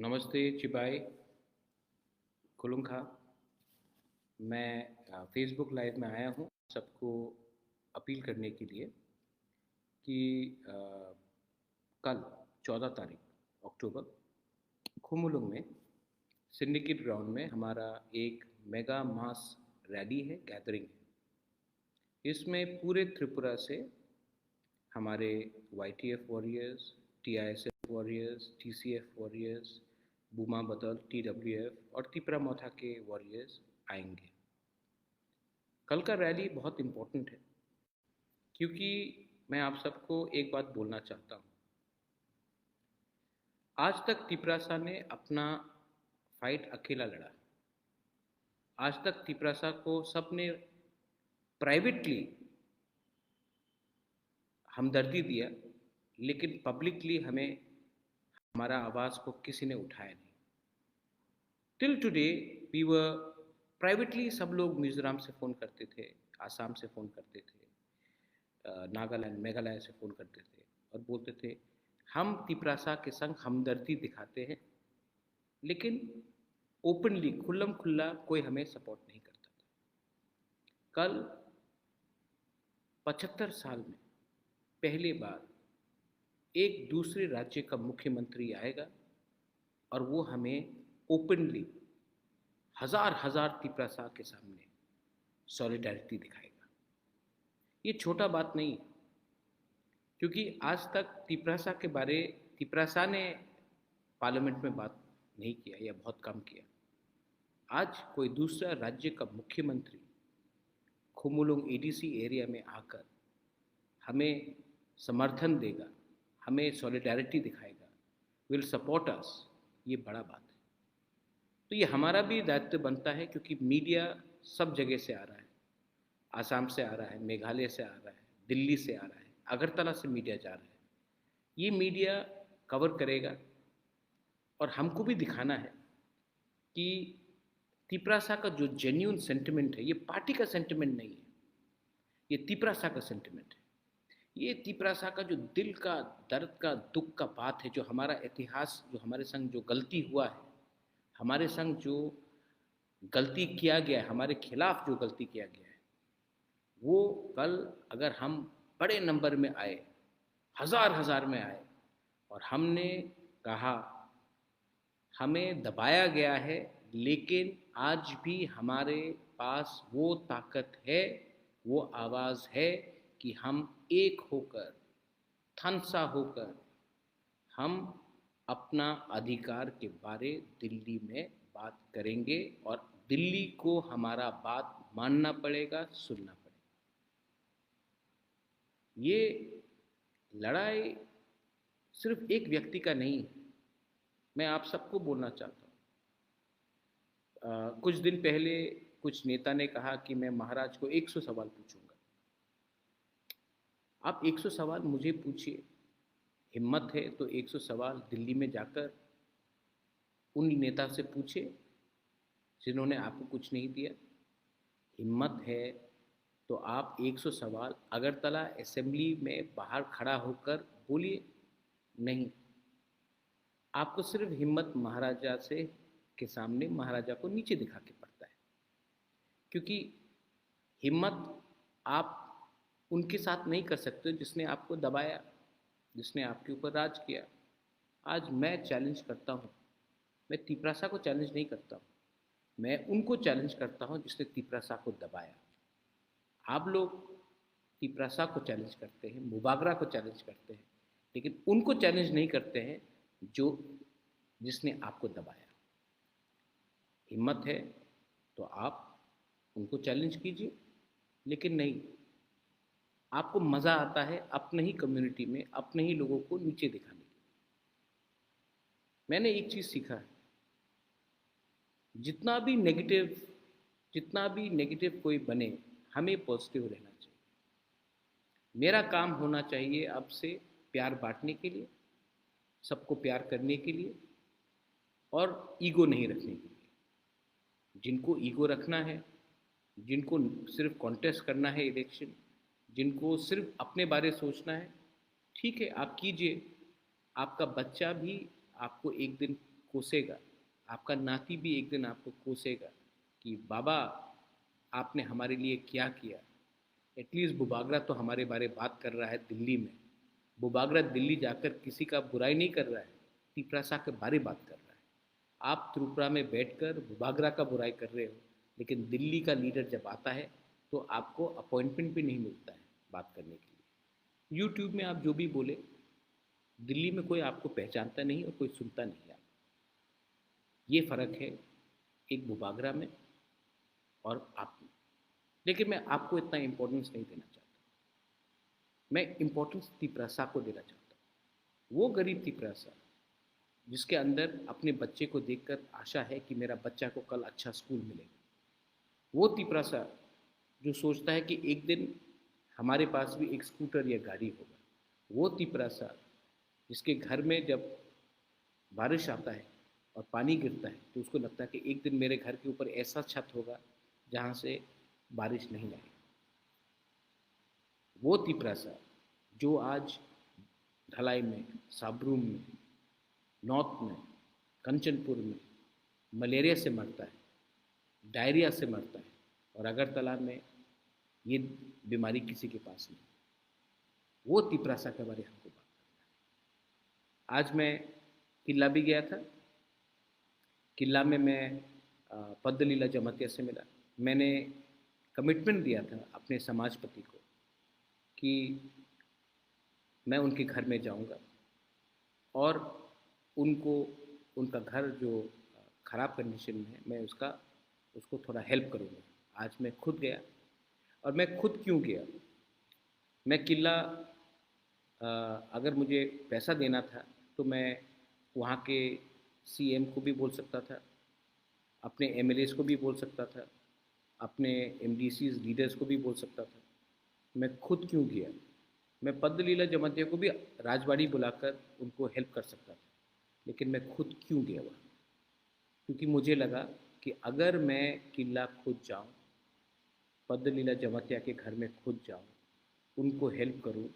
नमस्ते चिबाई कुलुंखा। मैं Facebook live में आया हूँ सबको अपील करने के लिए कि कल 14 तारीख अक्टूबर खुमुलुंग में सिंडिकेट ग्राउंड में हमारा एक मेगा मास रैली है, गैदरिंग है। इसमें पूरे त्रिपुरा से हमारे YTF warriors, TISF warriors, TCF warriors, बूमा बदल, TWF और तिपरा मोथा के वॉरियर्स आएंगे। कल का रैली बहुत इम्पोर्टेंट है क्योंकि मैं आप सबको एक बात बोलना चाहता हूँ। आज तक तिपरासा ने अपना फाइट अकेला लड़ा। आज तक तिपरासा को सबने प्राइवेटली हमदर्दी दिया, लेकिन पब्लिकली हमें हमारा आवाज़ को किसी ने उठाया नहीं। Till today we were privately, सब लोग मिजोरम से फ़ोन करते थे, आसाम से फ़ोन करते थे, नागालैंड मेघालय से फ़ोन करते थे और बोलते थे हम तिपरासा के संग हमदर्दी दिखाते हैं, लेकिन ओपनली खुल्लम खुल्ला कोई हमें सपोर्ट नहीं करता था। कल 75 साल में पहली बार एक दूसरे राज्य का मुख्यमंत्री आएगा और वो हमें ओपनली हजार हजार तिपरासा के सामने सॉलिडारिटी दिखाएगा। ये छोटा बात नहीं है, क्योंकि आज तक तिपरासा ने पार्लियामेंट में बात नहीं किया या बहुत कम किया। आज कोई दूसरा राज्य का मुख्यमंत्री खुमुलुंग ADC एरिया में आकर हमें समर्थन देगा, हमें सॉलिडारिटी दिखाएगा, विल सपोर्ट अस। ये बड़ा बात है। तो ये हमारा भी दायित्व बनता है, क्योंकि मीडिया सब जगह से आ रहा है। आसाम से आ रहा है, मेघालय से आ रहा है, दिल्ली से आ रहा है, अगरतला से मीडिया जा रहा है। ये मीडिया कवर करेगा और हमको भी दिखाना है कि तिपरासा का जो जेन्यून सेंटिमेंट है, ये पार्टी का सेंटिमेंट नहीं है, ये तिपरासा का सेंटिमेंट है। ये तिपरासा का जो दिल का दर्द का दुख का बात है, जो हमारा इतिहास, जो हमारे संग जो गलती हुआ है, हमारे संग जो गलती किया गया है, हमारे खिलाफ जो गलती किया गया है, वो कल अगर हम बड़े नंबर में आए, हजार हजार में आए और हमने कहा हमें दबाया गया है, लेकिन आज भी हमारे पास वो ताकत है, वो आवाज़ है कि हम एक होकर, थनसा होकर, हम अपना अधिकार के बारे दिल्ली में बात करेंगे और दिल्ली को हमारा बात मानना पड़ेगा, सुनना पड़ेगा। ये लड़ाई सिर्फ एक व्यक्ति का नहीं है। मैं आप सबको बोलना चाहता हूँ। कुछ दिन पहले कुछ नेता ने कहा कि मैं महाराज को 100 सवाल पूछूंगा। आप 100 सवाल मुझे पूछिए, हिम्मत है तो 100 सवाल दिल्ली में जाकर उन नेता से पूछे जिन्होंने आपको कुछ नहीं दिया। हिम्मत है तो आप 100 सवाल अगरतला असेंबली में बाहर खड़ा होकर बोलिए। नहीं, आपको सिर्फ हिम्मत महाराजा से के सामने महाराजा को नीचे दिखा के पड़ता है, क्योंकि हिम्मत आप उनके साथ नहीं कर सकते जिसने आपको दबाया, जिसने आपके ऊपर राज किया। आज मैं चैलेंज करता हूँ, मैं तिपरासा को चैलेंज नहीं करता हूँ, मैं उनको चैलेंज करता हूँ जिसने तिपरासा को दबाया। आप लोग तिपरासा को चैलेंज करते हैं, मुबागरा को चैलेंज करते हैं, लेकिन उनको चैलेंज नहीं करते हैं जिसने आपको दबाया। हिम्मत है तो आप उनको चैलेंज कीजिए, लेकिन नहीं, आपको मज़ा आता है अपने ही कम्युनिटी में अपने ही लोगों को नीचे दिखाने की। मैंने एक चीज़ सीखा है, जितना भी नेगेटिव कोई बने, हमें पॉजिटिव रहना चाहिए। मेरा काम होना चाहिए अब से प्यार बांटने के लिए, सबको प्यार करने के लिए और ईगो नहीं रखने के लिए। जिनको ईगो रखना है, जिनको सिर्फ कॉन्टेस्ट करना है इलेक्शन, जिनको सिर्फ अपने बारे सोचना है, ठीक है, आप कीजिए। आपका बच्चा भी आपको एक दिन कोसेगा, आपका नाती भी एक दिन आपको कोसेगा कि बाबा आपने हमारे लिए क्या किया। एटलीस्ट बुबागरा तो हमारे बारे बात कर रहा है दिल्ली में। बुबागरा दिल्ली जाकर किसी का बुराई नहीं कर रहा है, तिपरासा के बारे बात कर रहा है। आप त्रिपुरा में बैठकर बुबागरा का बुराई कर रहे हो, लेकिन दिल्ली का लीडर जब आता है तो आपको अपॉइंटमेंट भी नहीं मिलता है बात करने के लिए। यूट्यूब में आप जो भी बोले, दिल्ली में कोई आपको पहचानता नहीं और कोई सुनता नहीं आप। ये फ़र्क है एक बुबागरा में और आप में। लेकिन मैं आपको इतना इम्पोर्टेंस नहीं देना चाहता, मैं इम्पोर्टेंस तिपरासा को देना चाहता हूँ। वो गरीब तिपरासा जिसके अंदर अपने बच्चे को देखकर आशा है कि मेरा बच्चा को कल अच्छा स्कूल मिलेगा। वो तिपरासा जो सोचता है कि एक दिन हमारे पास भी एक स्कूटर या गाड़ी होगा। वो तिपरासा जिसके घर में जब बारिश आता है और पानी गिरता है तो उसको लगता है कि एक दिन मेरे घर के ऊपर ऐसा छत होगा जहाँ से बारिश नहीं आएगी। वो तिपरासा जो आज ढलाई में, साबरूम में, नॉर्थ में, कंचनपुर में मलेरिया से मरता है, डायरिया से मरता है, और अगरतला में ये बीमारी किसी के पास नहीं। वो तिपरासा के बारे में हमको बात करना है। आज मैं किला भी गया था। किला में मैं पद्दलीला जमातिया से मिला। मैंने कमिटमेंट दिया था अपने समाजपति को कि मैं उनके घर में जाऊंगा और उनको, उनका घर जो ख़राब कंडीशन में है, मैं उसको थोड़ा हेल्प करूंगा। आज मैं खुद गया। और मैं खुद क्यों गया? मैं किला, अगर मुझे पैसा देना था तो मैं वहाँ के सीएम को भी बोल सकता था, अपने एमएलएस को भी बोल सकता था, अपने एमडीसीज लीडर्स को भी बोल सकता था। मैं खुद क्यों गया? मैं पद्दलीला जमातिया को भी राजवाड़ी बुलाकर उनको हेल्प कर सकता था, लेकिन मैं खुद क्यों गया वहाँ? क्योंकि मुझे लगा कि अगर मैं किला खुद जाऊँ, पद्दलीला जमातिया के घर में खुद जाऊँ, उनको हेल्प करूँ,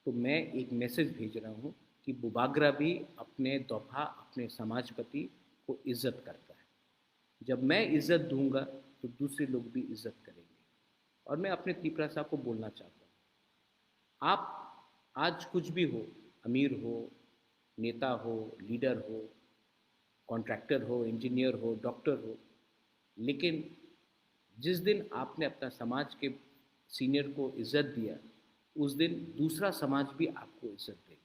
तो मैं एक मैसेज भेज रहा हूँ कि बुबागरा भी अपने दोफा, अपने समाजपति को इज्जत करता है। जब मैं इज्जत दूंगा तो दूसरे लोग भी इज्जत करेंगे। और मैं अपने तिपरासा को बोलना चाहता हूँ, आप आज कुछ भी हो, अमीर हो, नेता हो, लीडर हो, कॉन्ट्रैक्टर हो, इंजीनियर हो, डॉक्टर हो, लेकिन जिस दिन आपने अपना समाज के सीनियर को इज्जत दिया, उस दिन दूसरा समाज भी आपको इज्जत देगा।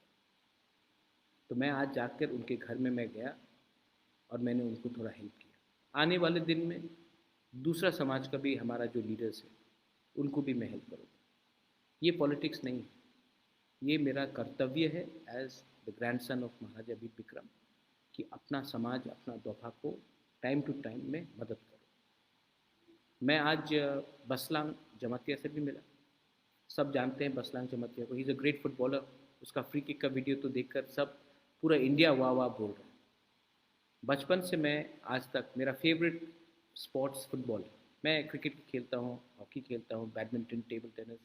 तो मैं आज जाकर उनके घर में मैं गया और मैंने उनको थोड़ा हेल्प किया। आने वाले दिन में दूसरा समाज का भी, हमारा जो लीडर्स है, उनको भी मैं हेल्प करूँगा। ये पॉलिटिक्स नहीं है, ये मेरा कर्तव्य है as the grandson of Maharaja Bir Vikram कि अपना समाज, अपना दोफा को टाइम टू टाइम में मदद करो। मैं आज बसलांग जमातिया से भी मिला। सब जानते हैं बसलांग जमातिया को, he is a great footballer. उसका फ्री किक का वीडियो तो देखकर सब, पूरा इंडिया वाह वाह बोल रहा है। बचपन से मैं आज तक, मेरा फेवरेट स्पोर्ट्स फुटबॉल है। मैं क्रिकेट खेलता हूँ, हॉकी खेलता हूँ, badminton, table tennis,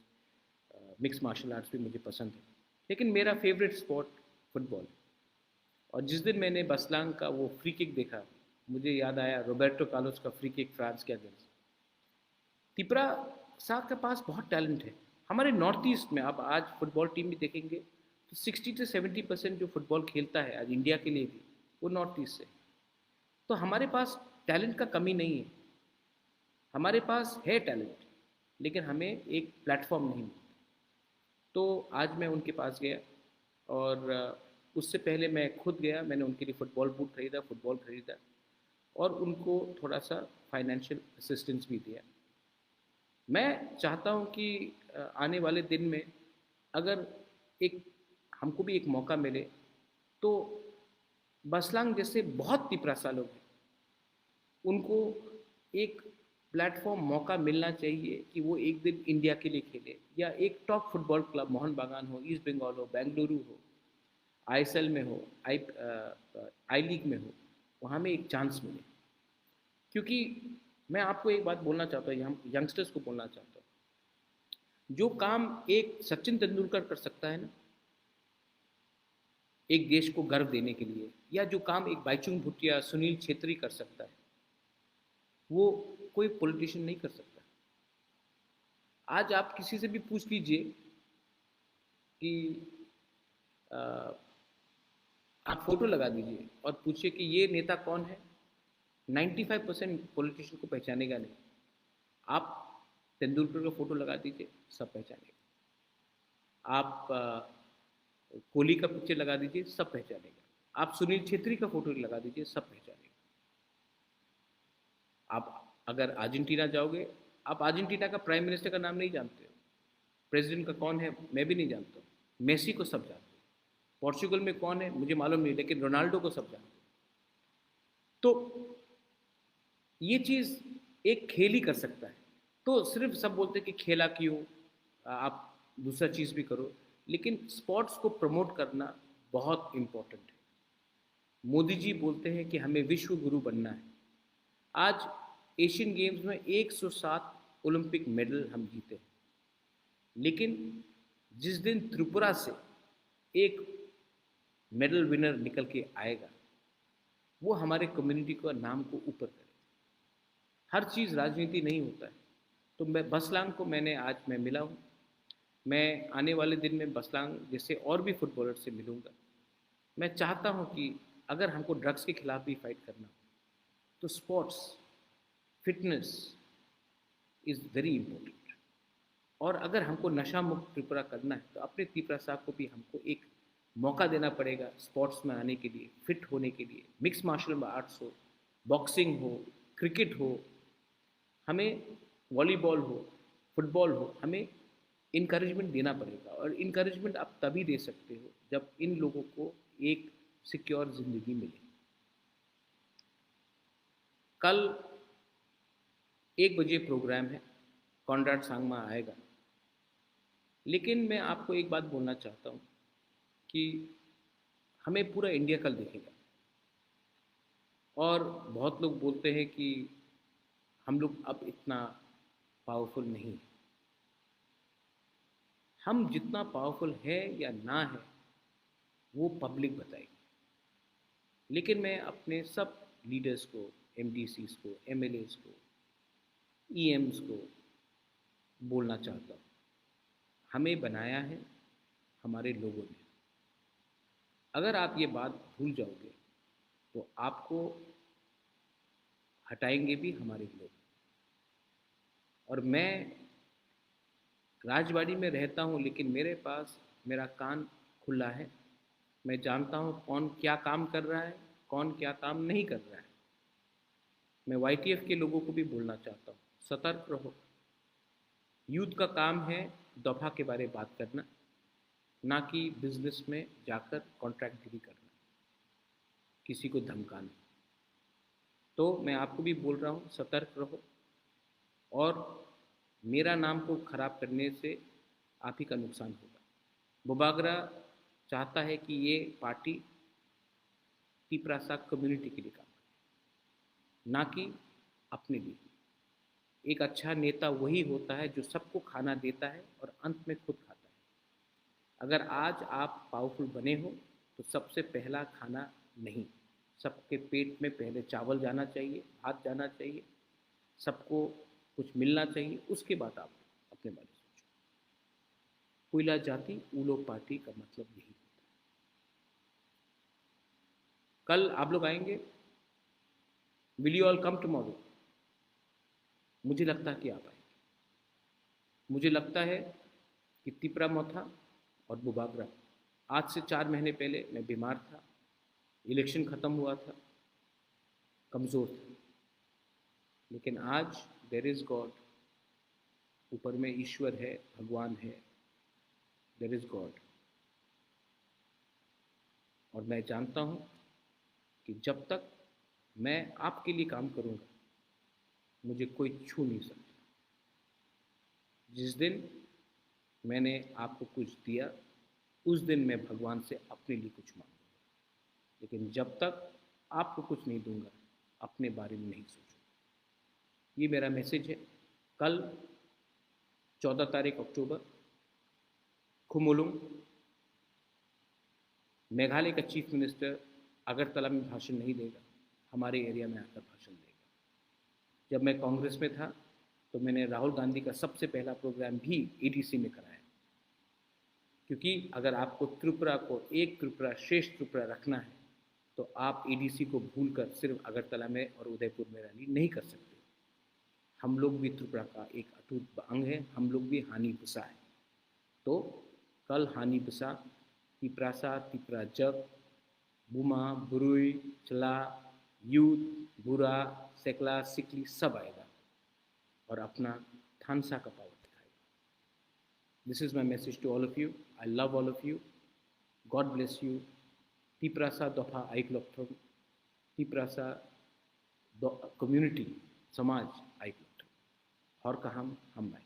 mix martial arts भी मुझे पसंद है, लेकिन मेरा फेवरेट स्पोर्ट फुटबॉल है। और जिस दिन मैंने बसलांग का वो फ्री किक देखा, मुझे याद आया रोबर्टो कार्लोस का फ्री किक फ्रांस के अगेंस्ट। तिपरासा के पास बहुत टैलेंट है। हमारे नॉर्थ ईस्ट में आप आज फुटबॉल टीम भी देखेंगे तो 60 से 70% जो फुटबॉल खेलता है आज इंडिया के लिए भी, वो नॉर्थ ईस्ट से। तो हमारे पास टैलेंट का कमी नहीं है, हमारे पास है टैलेंट, लेकिन हमें एक प्लेटफॉर्म नहीं मिलता। तो आज मैं उनके पास गया और उससे पहले मैं खुद गया। मैंने उनके लिए फुटबॉल बूट खरीदा, फुटबॉल खरीदा और उनको थोड़ा सा फाइनेंशियल असिस्टेंस भी दिया। मैं चाहता हूँ कि आने वाले दिन में अगर एक हमको भी एक मौका मिले तो बसलांग जैसे बहुत तिपरासा लोग हैं, उनको एक प्लेटफॉर्म, मौका मिलना चाहिए कि वो एक दिन इंडिया के लिए खेले, या एक टॉप फुटबॉल क्लब, मोहन बागान हो, ईस्ट बंगाल हो, बेंगलुरु हो, आईएसएल में हो, आई लीग में हो, वहाँ में एक चांस मिले। क्योंकि मैं आपको एक बात बोलना चाहता हूँ, यंगस्टर्स को बोलना चाहता हूँ, जो काम एक सचिन तेंदुलकर कर सकता है ना, एक देश को गर्व देने के लिए, या जो काम एक बाईचुंग भूटिया, सुनील छेत्री कर सकता है, वो कोई पॉलिटिशियन नहीं कर सकता। आज आप किसी से भी पूछ लीजिए कि अ, आप फोटो लगा दीजिए और पूछिए कि ये नेता कौन है, 95% पॉलिटिशियन को पहचानेगा नहीं। आप तेंदुलकर का फोटो लगा दीजिए, सब पहचानेगा। आप कोहली का पिक्चर लगा दीजिए, सब पहचानेगा। आप सुनील छेत्री का फोटो लगा दीजिए, सब पहचानेगा। आप अगर अर्जेंटीना जाओगे, आप अर्जेंटीना का प्राइम मिनिस्टर का नाम नहीं जानते हो, प्रेसिडेंट का कौन है मैं भी नहीं जानता हूँ, मेसी को सब जानते हो। पोर्चुगल में कौन है मुझे मालूम नहीं, लेकिन रोनाल्डो को सब जानते हो। तो ये चीज़ एक खेल ही कर सकता है। तो सिर्फ सब बोलते हैं कि खेला क्यों, आप दूसरा चीज़ भी करो, लेकिन स्पोर्ट्स को प्रमोट करना बहुत इम्पोर्टेंट है। मोदी जी बोलते हैं कि हमें विश्व गुरु बनना है। आज एशियन गेम्स में 107 ओलंपिक मेडल हम जीते हैं, लेकिन जिस दिन त्रिपुरा से एक मेडल विनर निकल के आएगा, वो हमारे कम्युनिटी का नाम को ऊपर करेगा। हर चीज़ राजनीति नहीं होता है। तो मैं बसलांग को आज मैं मिला हूँ। मैं आने वाले दिन में बसलांग जैसे और भी फुटबॉलर से मिलूँगा। मैं चाहता हूँ कि अगर हमको ड्रग्स के खिलाफ भी फाइट करना हो, तो sports, fitness is very important. और अगर हमको नशा मुक्त त्रिपुरा करना है, तो अपने त्रिपुरा साहब को भी हमको एक मौका देना पड़ेगा स्पोर्ट्स में आने के लिए, फिट होने के लिए। मिक्स मार्शल आर्ट्स हो, बॉक्सिंग हो, क्रिकेट हो, हमें वॉलीबॉल हो, फुटबॉल हो, हमें इनकरेजमेंट देना पड़ेगा। और इनकरेजमेंट आप तभी दे सकते हो जब इन लोगों को एक सिक्योर ज़िंदगी मिले। कल 1 बजे प्रोग्राम है, कॉन्राड सांगमा आएगा। लेकिन मैं आपको एक बात बोलना चाहता हूँ कि हमें पूरा इंडिया कल देखेगा। और बहुत लोग बोलते हैं कि हम लोग अब इतना पावरफुल नहीं है। हम जितना पावरफुल है या ना है, वो पब्लिक बताएगी। लेकिन मैं अपने सब लीडर्स को, एमडीसीज को, एमएलएस को, ईएम्स को बोलना चाहता हूँ, हमें बनाया है हमारे लोगों ने। अगर आप ये बात भूल जाओगे, तो आपको हटाएंगे भी हमारे लोग। और मैं राजवाड़ी में रहता हूँ, लेकिन मेरे पास मेरा कान खुला है। मैं जानता हूँ कौन क्या काम कर रहा है, कौन क्या काम नहीं कर रहा है। मैं वाईटीएफ के लोगों को भी बोलना चाहता हूँ, सतर्क रहो। यूथ का काम है दफा के बारे में बात करना, ना कि बिजनेस में जाकर कॉन्ट्रैक्टगिरी करना, किसी को धमकाना। तो मैं आपको भी बोल रहा हूँ, सतर्क रहो। और मेरा नाम को खराब करने से आप ही का नुकसान होगा। बुबागरा चाहता है कि ये पार्टी तिपरासा कम्युनिटी के लिए काम करे, ना कि अपने लिए। एक अच्छा नेता वही होता है जो सबको खाना देता है और अंत में खुद खाता है। अगर आज आप पावरफुल बने हो, तो सबसे पहला खाना नहीं, सबके पेट में पहले चावल जाना चाहिए, भात जाना चाहिए, सबको कुछ मिलना चाहिए, उसके बाद आप अपने बारे में सोचो। कोयला जाति ऊलो पार्टी का मतलब यही होता है। कल आप लोग आएंगे, will you all come tomorrow? मुझे लगता है कि आप आएंगे। मुझे लगता है कि तिपरा मोथा और बुबागरा, आज से 4 महीने पहले मैं बीमार था, इलेक्शन ख़त्म हुआ था, कमज़ोर था, लेकिन आज देयर इज़ गॉड, ऊपर में ईश्वर है, भगवान है, देयर इज़ गॉड। और मैं जानता हूँ कि जब तक मैं आपके लिए काम करूँगा, मुझे कोई छू नहीं सकता। जिस दिन मैंने आपको कुछ दिया, उस दिन मैं भगवान से अपने लिए कुछ मांगूंगा। लेकिन जब तक आपको कुछ नहीं दूंगा, अपने बारे में नहीं सोचूंगा। ये मेरा मैसेज है। कल 14 तारीख अक्टूबर, खुमुलुंग, मेघालय का चीफ मिनिस्टर अगरतला में भाषण नहीं देगा, हमारे एरिया में आकर भाषण देगा। जब मैं कांग्रेस में था तो मैंने राहुल गांधी का सबसे पहला प्रोग्राम भी एडीसी में कराया, क्योंकि अगर आपको त्रिपुरा को एक त्रिपुरा श्रेष्ठ त्रिपुरा रखना है तो आप एडीसी को भूलकर सिर्फ अगरतला में और उदयपुर में रैली नहीं कर सकते। हम लोग भी त्रिपुरा का एक अटूट अंग है, हम लोग भी हानिपुसा है। तो कल हानिपुसा, तिपरासा, तिपरा जग, बुमा, बुरुई, चला, यूथ, बुरा, सेकला, सिकली सब आएगा और अपना थानसा का पावर दिखाएगा। This is my message to all of you. I love all of you. God bless you. Tiprasa दफा आइकलॉक्थम, तिपरासा कम्युनिटी समाज आइकलॉक्थम, और कहम हम भाई।